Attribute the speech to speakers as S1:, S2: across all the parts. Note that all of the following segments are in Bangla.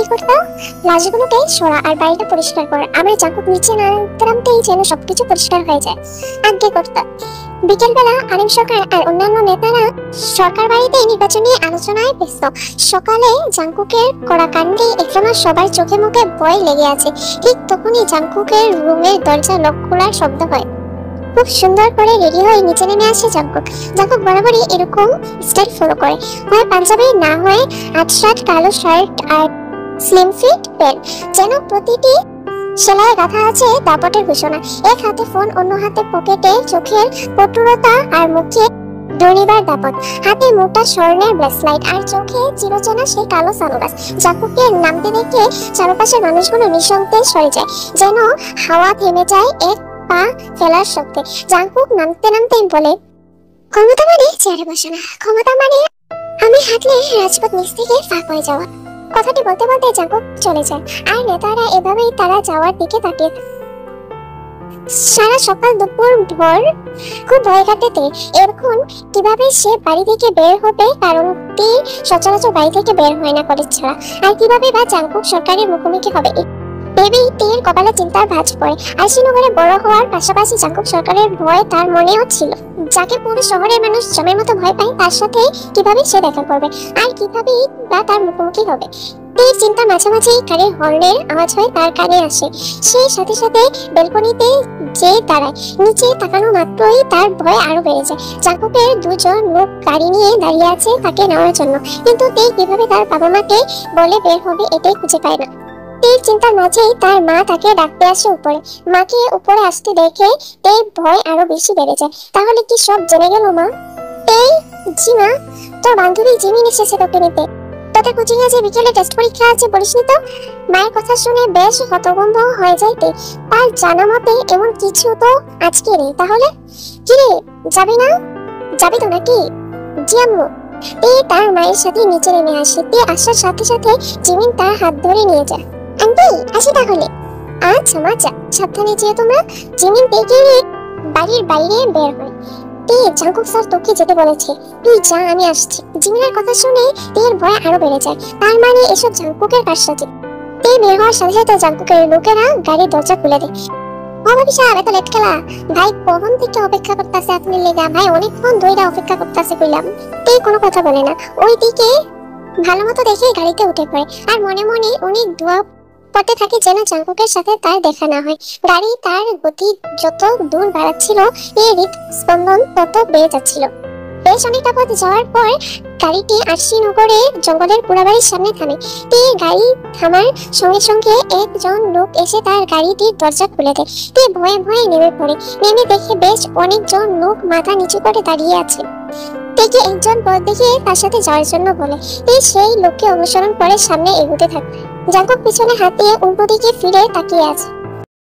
S1: কি করতো, লাশগুলোকে সরা আর বাড়িটা পরিষ্কার করা। আবার জাঙ্কুক নিচে নামতে নামতেই যেন সবকিছু পরিষ্কার হয়ে যায়। আজ্ঞে করতো। বিকেলবেলা আরিম সরকার আর অন্যান্য নেতারা সরকার বাড়িতে নির্বাচন নিয়ে আলোচনায় ব্যস্ত। সকালে জাঙ্কুকের করা কাণ্ডে এখনো সবার চোখে মুখে ভয় লেগে আছে। ঠিক তখনই জাঙ্কুকের রুমের দরজা লক খোলার শব্দ হয়। খুব সুন্দর করে রেডি হয়ে নিচে নেমে আসে জাঙ্কুক। জাঙ্কুক বরাবরই এরকম স্টাইল ফলো করে, হয় পাঞ্জাবি, না হয় আটশার্ট, কালো শার্ট আর স্লিম ফিট প্যান্ট, যেন প্রতিটি সেলাইয়ে গাঁথা আছে দাপটের ঘোষণা। এক হাতে ফোন, অন্য হাতে পকেটে চোখের কঠোরতা আর মুখে দুর্নিবার দাপট, হাতে মোটা স্বর্ণের ব্রেসলাইট আর চোখে চিরচেনা সেই কালো সানগ্লাস। জাঙ্কুককে নামতে দেখে চারপাশের মানুষগুলো নিঃশব্দে সরে যায়, যেন হাওয়া থেমে যায় এক পা ফেলার শব্দে। জাঙ্কুক নামতে নামতে বলে, ক্ষমতা মানে চেয়ারে বসে না, ক্ষমতা মানে আমি হাঁটলে রাজপথ নিচ থেকে ফাঁক হয়ে যাওয়া। কথাটি বলতে বলতে জাঙ্কুক চলে যায়, আর নেতারা এভাবেই তারা যাওয়ার দিকে তাকিয়ে থাকে। সারা সকাল দুপুর ভর খুব ভয় কাটাতে এখন কিভাবে সে বাড়ি থেকে বের হবে, কারণ সচরাচর বাড়ি থেকে বের হয় না কলেজ ছাড়া। আর কিভাবে বা জাঙ্কুক সরকারের মুখোমুখি হবে ভেবেই তের কপালে চিন্তার ভাঁজ পড়ে। আইসিনগরে বড় হওয়ার পাশাপাশি জাঙ্কুক সরকারের ভয় তার মনেও ছিল। যাকে পুরো শহরের মানুষ জমের মতো ভয় পায়, তার সাথে কিভাবে সে দেখা করবে আর কিভাবে বা তার মুখোমুখি হবে। এই চিন্তার মাঝামাঝি গাড়ির হর্নের আওয়াজ হয়ে তার কানে আসে। সেই সাথে সাথে ব্যালকনিতে যে দাঁড়ায়, নিচে তাকানো মাত্রই তার ভয় আরো বেড়ে যায়। জাঙ্কুকের দুজন লোক গাড়ি নিয়ে দাঁড়িয়ে আছে তাকে নেওয়ার জন্য, কিন্তু তে কিভাবে তার বাবা মাকে বলে বের হবে এটাই খুঁজে পায় না। তের চিন্তার মাঝেই তার মা তাকে ডাকতে আসে উপরে। মাকে উপরে আসতে দেখে তের ভয় আরো বেশি বেড়ে যায়। তাহলে কি সব জেনে গেল মা? এই জি মা, তোর বান্ধবী জিমিন এসেছে তোকে নিতে। তোদের কোচিং এ যে বিকেলে টেস্ট পরীক্ষা আছে বলিসনি তো? মায়ের কথা শুনে বেশ হতভম্ব হয়ে যায় তে। তার জানা মতে এমন কিছু তো আজকে নেই। তাহলে কি রে, যাবি না? যাবি তো নাকি? জি আম্মু। তে তার মায়ের সাথে নিচে নেমে আসে। তে আসার সাথে সাথে জিমিন তার হাত ধরে নিয়ে যায়। আন্টি আসি তাহলে। আচ্ছা মা, যা, সাবধানে যেও তোমরা। জিমিন তেকে বাড়ির বাইরে বের হয়। তে, জাঙ্কুক স্যার তোকে যেতে বলেছে, তুই যা, আমি আসছি। জিমিনের কথা শুনে তের ভয় আরো বেড়ে যায়। তার মানে এসব জাঙ্কুকের কারসাজি। তে বের হওয়ার সাথে সাথে জাঙ্কুকের লোকেরা গাড়ির দরজা খুলে দেয়। ও ভাবি সাহেব, এত লেট খেলা? ভাই কখন থেকে অপেক্ষা করতেছে আপনি লেগা? ভাই অনেকক্ষণ ধরে অপেক্ষা করতেছে কইলাম। তে কোনো কথা বলে না, ওই দিকে ভালো মতো দেখে গাড়িতে উঠে পড়ে আর মনে মনে অনেক দোয়া পড়তে থাকে যেন জাঙ্কুকের সাথে তার দেখা না হয়। গাড়ি তার গতি যত দূর বাড়াচ্ছিল, এর হৃদস্পন্দন তত বেড়ে যাচ্ছিল। বেশ অনেকটা পথ যাওয়ার পর গাড়িটি আরশিনগরে জঙ্গলের পুরাবাড়ির সামনে থামে। তে গাড়ি থামার সঙ্গে সঙ্গে একজন লোক এসে তার গাড়িটির দরজা খুলে দেয়। তে ভয়ে ভয়ে নেমে পড়ে। নেমে দেখে বেশ অনেকজন লোক মাথা নিচু করে দাঁড়িয়ে আছে। তেকে একজন পথ দেখে তার সাথে যাওয়ার জন্য বলে। তে সেই লোককে অনুসরণ করে সামনে এগোতে থাকে। জাঙ্কুক পিছনে হাত দিয়ে উল্টো দিকে ফিরে তাকিয়ে আছে।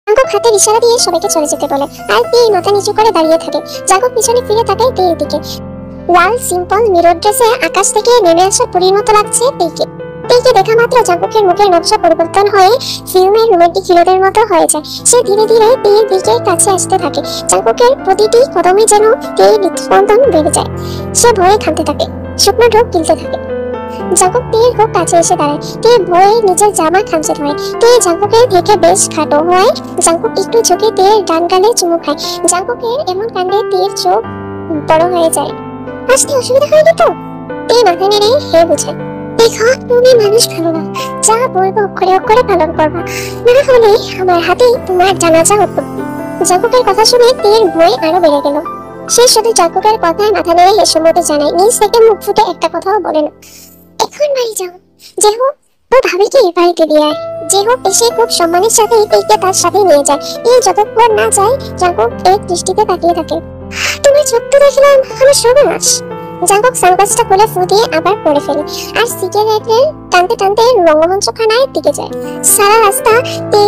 S1: জাঙ্কুক হাতের ইশারা দিয়ে সবাইকে চলে যেতে বলে, আর তে মাথা নিচু করে দাঁড়িয়ে থাকে। জাঙ্কুক পিছনে ফিরে তাকায় তের দিকে। লাল সিম্পল মিরর ড্রেসে আকাশ থেকে নেমে আসা পরীর মতো লাগছে তেকে। তেকে দেখা মাত্র জাঙ্কুকের মুখের নকশা পরিবর্তন হয়ে ফিল্মের রোমান্টিক হিরোদের মতো হয়ে যায়। সে ধীরে ধীরে তের দিকে কাছে আসতে থাকে। জাঙ্কুকের প্রতিটি কদমে যেন তের হৃদস্পন্দন বেড়ে যায়। সে ভয়ে থামতে থাকে, শুকনো ঢোক গিলতে থাকে। জাঙ্কুক তের খুব কাছে এসে দাঁড়ায়। তে ভয়ে নিজের জামা খামচে ধরে। তে জাঙ্কুকের থেকে বেশ খাটো হয়। জাঙ্কুক একটু ঝুঁকে তের ডান গালে চুমু খায়। জাঙ্কুকের এমন কাণ্ডে তের চোখ বড় হয়ে যায়। আসতে অসুবিধা হয়নি তো? তে মাথা নেড়ে হে বুঝে। দেখো, তুমি মানুষ ভালো না, যা বলবো অক্ষরে অক্ষরে পালন করবা, না হলে আমার হাতেই তোমার জানাজা হতো। জাঙ্কুকের কথা শুনে তের ভয় আরো বেড়ে গেল। সে শুধু জাঙ্কুকের কথায় মাথা নেড়ে হেসে জানায়, নিজ থেকে মুখ ফুটে একটা কথাও বলে না। এখন বাড়ি যাও, যে হোক তো ভাবিকে বাড়িতে দিয়ে আয়। যে হোক এসে খুব সম্মানের সাথে তেকে তার সাথে নিয়ে যায়। এই যতক্ষণ না যায় জাঙ্কুক এক দৃষ্টিতে তাকিয়ে থাকে। তোমার চোখ তো দেখলাম আমার সর্বনাশ। জাঙ্কুক সানগ্লাসটা খুলে ফু দিয়ে আবার পরে ফেলে আর সিগারেটের টানতে টানতে রঙ্গমঞ্চখানায় দিকে যায়। সারা রাস্তা তে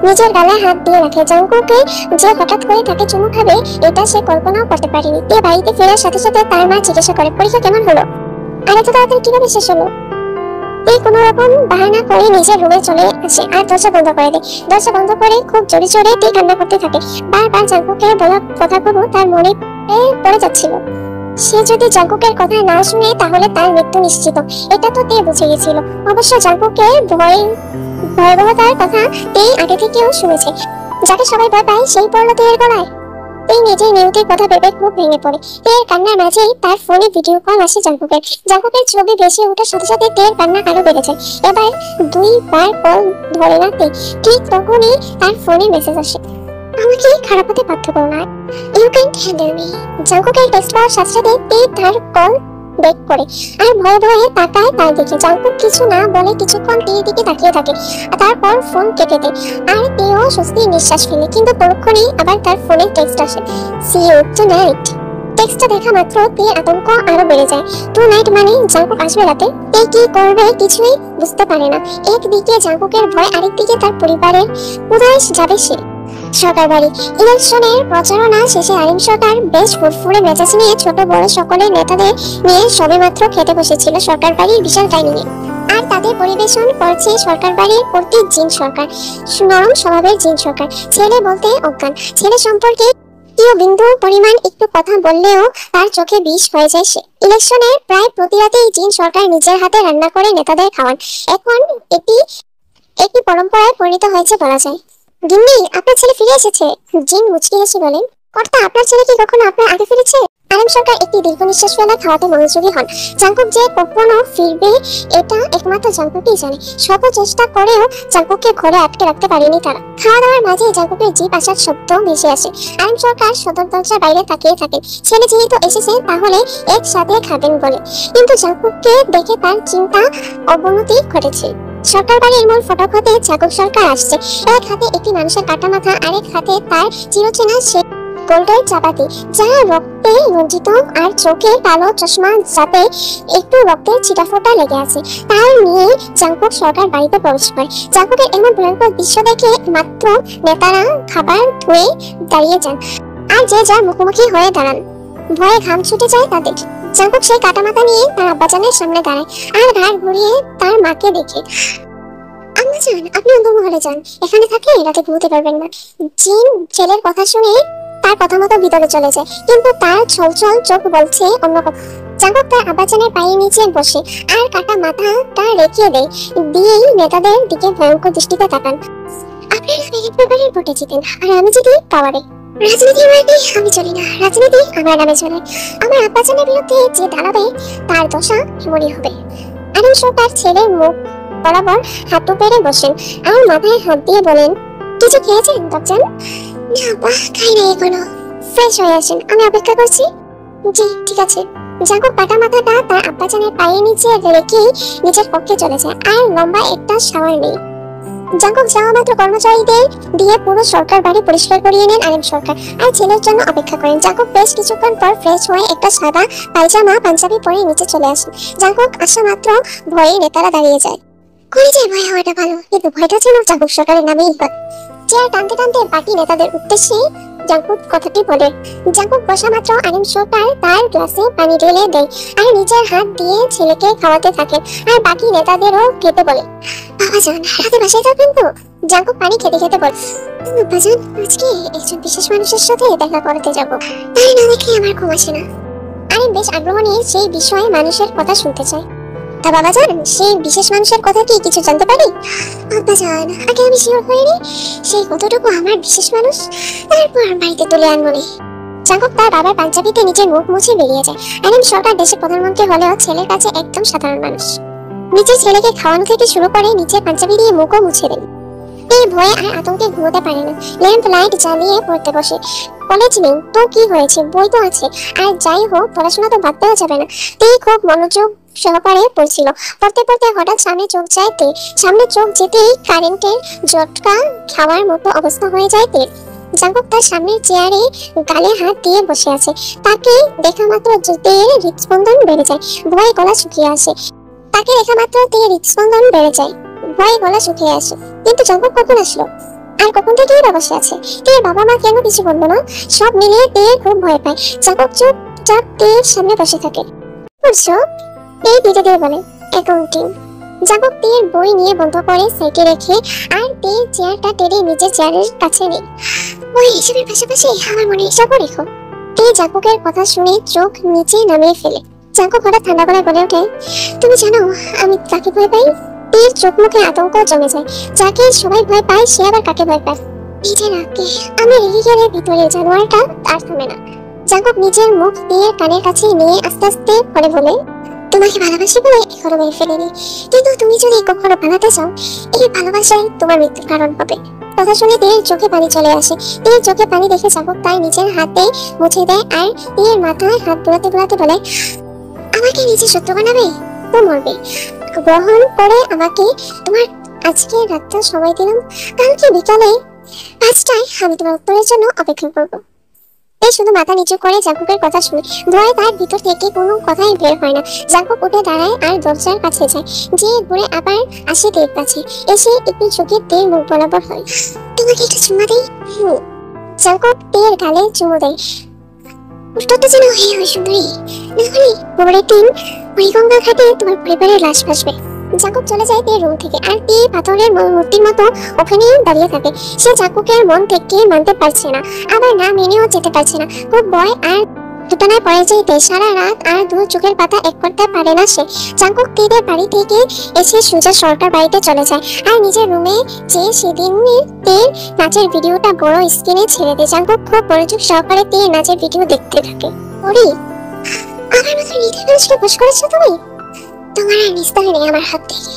S1: নিজের গালে হাত দিয়ে রাখে। জাঙ্কুকে যে হঠাৎ করে তাকে চুমু খাবে এটা সে কল্পনাও করতে পারেনি। তে বাড়িতে ফেরার সাথে সাথে তার মা জিজ্ঞাসা করে, পরীক্ষা কেমন হলো? আর এত তাড়াতাড়ি কিভাবে শেষ হলো? তে কোনো রকম বাহানা করে নিজের রুমে চলে আসে আর দরজা বন্ধ করে দেয়। দরজা বন্ধ করে খুব জোরে জোরে তে কান্না করতে থাকে। বারবার জাঙ্কুকের বলা কথাগুলো তার মনে পড়ে যাচ্ছিল। সে যদি জাঙ্কুকের কথা না শুনে তাহলে তার মৃত্যু নিশ্চিত, এটা তো তে বুঝে গেছিল। অবশ্য জাঙ্কুকের ভয়াবহতার কথা তে আগে থেকেও শুনেছে। যাকে সবাই ভয় পায় সেই পড়ল তের গলায়। তে নিজের নিয়তির কথা ভেবে খুব ভেঙে পড়ে। তের কান্নার মাঝেই তার ফোনে ভিডিও কল আসে জাঙ্কুকের। জাঙ্কুকের ছবি ভেসে ওঠার সাথে সাথে তের কান্না আরো বেড়ে যায়। এবার 2বার কল ধরে না তে। ঠিক তখনই তার ফোনে মেসেজ আসে, আমাকে খারাপ হতে বাধ্য করো না, ইউ ক্যান হ্যান্ডেল মি। জাঙ্কুকের টেক্সট পাওয়ার সাথে সাথে তে তার কল ব্রেক করে আর ভয়ে ভয়ে তাকায় তার দিকে। জাঙ্কুক কিছু না বলে কিছুক্ষণ তের দিকে তাকিয়ে থাকে, তারপর ফোন কেটে দেয়। আর তেও স্বস্তির নিঃশ্বাস ফেলে। কিন্তু পরক্ষণেই আবার তার ফোনে টেক্সট আসে, সি ইউ টুনাইট। টেক্সটটা দেখা মাত্র তে আতঙ্ক আরো বেড়ে যায়। টুনাইট মানে জাঙ্কুক আসবে রাতে। তে কি করবে কিছুই বুঝতে পারে না। একদিকে জাঙ্কুকের ভয়, আরেকদিকে তার পরিবারের কোথায় যাবে সে। সরকার বাড়ি। ইলেকশনের প্রচারণা শেষে আরিম সরকার বেশ ফুরফুরে মেজাজ নিয়ে ছোট বড় সকলের নেতাদের নিয়ে সবেমাত্র খেতে বসেছিল সরকার বাড়ির বিশাল ডাইনিংয়ে। আর তাদের পরিবেশন করছে সরকার বাড়ির প্রতি জিন সরকার, নরম স্বভাবের জিন সরকার। ছেলে বলতে অজ্ঞান, ছেলে সম্পর্কে কেউ বিন্দু পরিমাণ একটু কথা বললেও তার চোখে বিষ হয়ে যায় সে। ইলেকশনের প্রায় প্রতি রাতেই জিন সরকার নিজের হাতে রান্না করে নেতাদের খাওয়ান। এখন এটি একটি পরম্পরায় পরিণত হয়েছে বলা যায়। গিন্নি, আপনার ছেলে ফিরে এসেছে। জিন মুচকি হেসে বলেন, কর্তা আপনার ছেলে কি কখনো আপনার আগে ফিরেছে? আরিম সরকার একটি দীর্ঘ নিঃশ্বাস ফেলে খাওয়াতে মনোযোগী হন। জাঙ্কুক যে কখনো ফিরবে এটা একমাত্র জাঙ্কুকই জানে। শত চেষ্টা করেও জাঙ্কুককে ঘরে আটকে রাখতে পারেনি তারা। খাওয়া দাওয়ার মাঝে জাঙ্কুকের জিভ আসার শব্দ ভেসে আসে। আরিম সরকার সদর দরজার বাইরে তাকিয়ে থাকেন। ছেলে যেহেতু এসেছে তাহলে একসাথে খাবেন বলে। কিন্তু জাঙ্কুককে দেখে তার চিন্তা অবনতি ঘটেছে। সরকার বাড়ির মূল ফটক হতে জাঙ্কুক সরকার আসছে। এক হাতে একটি মানুষের কাটা মাথা, আরেক হাতে তার চিরচেনা সে গোল্ডের চাপাতি, যা রক্তে রঞ্জিত, আর চোখে কালো চশমা যাতে একটু রক্তের ছিটাফোঁটা লেগে আছে। তার নিয়ে জাঙ্কুক সরকার বাড়িতে প্রবেশ করে। জাঙ্কুকের এমন ভয়ঙ্কর দৃশ্য দেখে মাত্র নেতারা খাবার ধুয়ে দাঁড়িয়ে যান, আর যে যার মুখোমুখি হয়ে দাঁড়ান। ভয়ে ঘাম ছুটে যায় তাদের। জাঙ্কুক সেই কাটা মাথা নিয়ে তার আব্বাজানের সামনে দাঁড়ায় আর ঘাড় ঘুরিয়ে তার মাকে দেখে। আম্মা জান, আপনি অন্ধমহলে যান, এখানে থাকলে রাতে ঘুমোতে পারবেন না। জিন ছেলের কথা শুনে তার কথা মতো ভিতরে চলে যায়, কিন্তু তার ছলছল চোখ বলছে অন্য কথা। জাঙ্কুক তার আব্বাজানের পায়ের নিচে বসে আর কাটা মাথাটা রেখে দেয়, দিয়েই নেতাদের দিকে ভয়ঙ্কর দৃষ্টিতে তাকান। আপনারা ব্যালট পেপারের ভোটে জিতেন, আর আমি জিতি পাওয়ারে। রাজনীতির মাঠে আমি চলি না, রাজনীতি আমার নামে চলে। আমার আব্বাজানের বিরুদ্ধে যে দাঁড়াবে তার দশা এমনই হবে। আরিম সরকার ছেলের মুখ বরাবর হাঁটু পেরে বসেন আর মাথায় হাত দিয়ে বলেন, কিছু খেয়েছেন বাচ্চান? না বা খাই নাই এখনো। ফ্রেশ হয়ে আসেন, আমি অপেক্ষা করছি। জি ঠিক আছে। জাঙ্কুক কাটা মাথাটা তার আব্বাজানের পায়ের নিচে রেখে নিজের কক্ষে চলে যায়, আর লম্বা একটা শাওয়ার নেই। জাঙ্কুক যাওয়া মাত্র কর্মচারীদের দিয়ে পুরো সরকার বাড়ি পরিষ্কার করিয়ে নেন আরিম সরকার, আর ছেলের জন্য অপেক্ষা করেন। জাঙ্কুক বেশ কিছুক্ষণ পর ফ্রেশ হয়ে একটা সাদা পায়জামা পাঞ্জাবি পরে নিচে চলে আসেন। জাঙ্কুক আসা মাত্র ভয়ে নেতারা দাঁড়িয়ে যায়। করে যায় ভয় হওয়াটা ভালো, কিন্তু ভয়টা যেন জাঙ্কুক সরকারের নামেই হয়। চেয়ার টানতে টানতে বাকি নেতাদের উদ্দেশ্যে জাঙ্কুক কথাটি বলে। জাঙ্কুক বসা মাত্র আরিম সরকার তার গ্লাসে পানি ঢেলে দেয় আর নিজের হাত দিয়ে ছেলেকে খাওয়াতে থাকেন, আর বাকি নেতাদেরও খেতে বলে। বাবা জান, রাতে বাসায় যাবেন তো? জাঙ্কুক পানি খেতে খেতে বলে, বাবা জান, আজকে একজন বিশেষ মানুষের সাথে দেখা করতে যাব, তাই না দেখে আমার ঘুম আসে না। আরিম বেশ আগ্রহ নিয়ে সেই বিষয়ে মানুষের কথা শুনতে চায়। তা বাবা জান, সেই বিশেষ মানুষের কথা কি কিছু জানতে পারি? বাবা জান, আগে আমি শিওর হইনি সেই কতটুকু আমার বিশেষ মানুষ, তারপর বাড়িতে তুলে আনবো নে। জাঙ্কুক তার বাবার পাঞ্জাবিতে নিজের মুখ মুছে বেরিয়ে যায়। আরিম সরকার দেশের প্রধানমন্ত্রী হলেও ছেলের কাছে একদম সাধারণ মানুষ। নিজের ছেলেকে খাওয়ানো থেকে শুরু করে নিজের পাঞ্জাবি দিয়ে মুখও মুছে দেন। এই ভয়ে আর আতঙ্কে ঘুমোতে পারে না। ল্যাম্প লাইট জ্বালিয়ে পড়তে বসে। কলেজ নেই তো কি হয়েছে, বই তো আছে, আর যাই হোক পড়াশোনা তো বাদ দেওয়া যাবে না। তেই খুব মনোযোগ সহকারে পড়ছিল। পড়তে পড়তে হঠাৎ সামনে চোখ যায় তে। সামনে চোখ যেতেই কারেন্টের ঝটকা খাওয়ার মতো অবস্থা হয়ে যায় তের। জাঙ্কুক তার সামনের চেয়ারে গালে হাত দিয়ে বসে আছে। তাকে দেখা মাত্র তের হৃদস্পন্দন বেড়ে যায়, ভয়ে গলা শুকিয়ে আসে। তাকে দেখা মাত্র তের হৃদস্পন্দন বেড়ে যায়, ভয়ে গলা শুকিয়ে আসে। কিন্তু জাঙ্কুক কখন আসলো, আর কখন থেকেই বা বসে আছে? তের বাবা মা কেন কিছু বললো না? সব মিলিয়ে তে খুব ভয় পায়। জাঙ্কুক চুপচাপ তের সামনে বসে থাকে। বুঝছো? এই ধীরে ধীরে বলে, অ্যাকাউন্টিং। জাঙ্কুক তের বই নিয়ে বন্ধ করে সাইডে রেখে আর তের চেয়ারটা টেনে নিজের চেয়ারের কাছে নেই। ওই হিসাবের পাশাপাশি আমার মনে হিসাবও রেখো। তে এই জাঙ্কুকের কথা শুনে চোখ নিচে নামিয়ে ফেলে। জাঙ্কুক হঠাৎ ঠান্ডা গলায় বলে ওঠে, তুমি জানো আমি কাকে ভয় পাই? তীর চোখ মুখে আতঙ্ক জমে যায়। যাকে সবাই ভয় পায় সে আবার কাকে ভয় পায়? নিজের আগে আমি রেগে গেলে ভিতরে জানোয়ারটা আর থামে না। জাঙ্কুক নিজের মুখ দিয়ে কানের কাছে নিয়ে আস্তে আস্তে পরে বলে, তোমাকে ভালোবাসি বলে এখনো মেরে ফেলেনি, কিন্তু তুমি যদি কখনো পালাতে চাও এই ভালোবাসাই তোমার মৃত্যুর কারণ হবে। কথা শুনে তীরের চোখে পানি চলে আসে। তীরের চোখে পানি দেখে জাঙ্কুক তার নিজের হাতে মুছে দেয় আর তীরের মাথায় হাত বুলাতে বুলাতে বলে, আমাকে নিজে সত্য বানাবে তো মরবে। গ্রহণ করে আমাকে তোমার আজকে রাতটা সময় দিলাম, কালকে বিকালে 5টায় আমি তোমার উত্তরের জন্য অপেক্ষা করবো। এই শুধু মাথা নিচু করে জাঙ্কুকের কথা শুনে ভয়ে তার ভিতর থেকে কোনো কথাই বের হয় না। জাঙ্কুক উঠে দাঁড়ায় আর দরজার কাছে যায়। যে ঘুরে আবার আসে তীর কাছে, এসে একটু চোখে তীর মুখ বরাবর হয়। তোমাকে একটা চুমা দেই? জাঙ্কুক তীর গালে চুমু দেয়। উত্তরটা যেন হে ওই সুন্দরী, নাহলে পরের দিন ওই গঙ্গা ঘাটে তোমার পরিবারের লাশ ভাসবে। জাঙ্কুক চলে যায় তীর রুম থেকে আর তীর পাথরের মূর্তির মতো ওখানেই দাঁড়িয়ে থাকে। সে জাঙ্কুকের মন থেকে মানতে পারছে না, আবার না মেনেও যেতে পারছে না। খুব ভয় আর দুটানায় পড়ে যেতে সারা রাত আর দু চোখের পাতা এক করতে পারে না সে। জাঙ্কুক তীরের বাড়ি থেকে এসে সোজা সরকার বাড়িতে চলে যায় আর নিজের রুমে যে সেদিনের তীর নাচের ভিডিওটা বড় স্ক্রিনে ছেড়ে দেয়। জাঙ্কুক খুব মনোযোগ সহকারে তীর নাচের ভিডিও দেখতে থাকে। ওরে, আমার মতো নিতে মানুষকে বস করেছো তুমি? তোমার আর নিস্তার নেই আমার হাত থেকে।